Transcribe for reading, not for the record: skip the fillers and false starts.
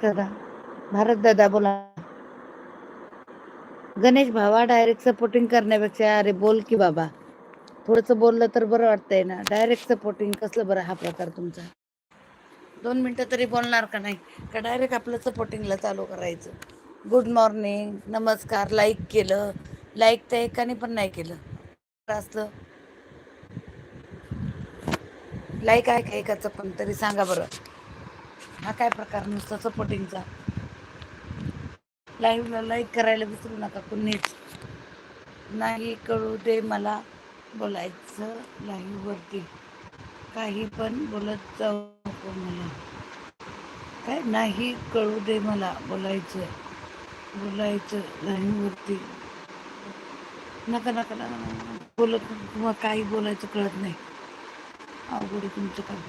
दादा भारत दादा बोला. गणेश भावा डायरेक्ट सपोर्टिंग करण्यापेक्षा अरे बोल की बाबा, थोडस बोललं तर बरं वाटतंय ना. डायरेक्ट सपोर्टिंग कसलं बरं हा प्रकार तुमचा. 2 मिनिटं तरी बोलणार का नाही, का डायरेक्ट आपलं सपोर्टिंगला चालू करायचं. गुड मॉर्निंग, नमस्कार, लाईक केलं, लाईक तर एकाने पण नाही केलं असलं. लाईक आहे का एकाचं पण तरी सांगा बरं. हा काय प्रकार नुसता सपोर्टिंगचा. लाईव्हला लाईक करायला विसरू नका कुणीच. नाही कळू दे मला बोलायचं लाईव्हवरती, काही पण बोलत जाऊ नको मला. काय नाही कळू दे मला बोलायचं बोलायचं लाईव्हवरती. नका नका नका नका बोलत तुम्हाला काही बोलायचं कळत नाही. अवघड तुमचं काम.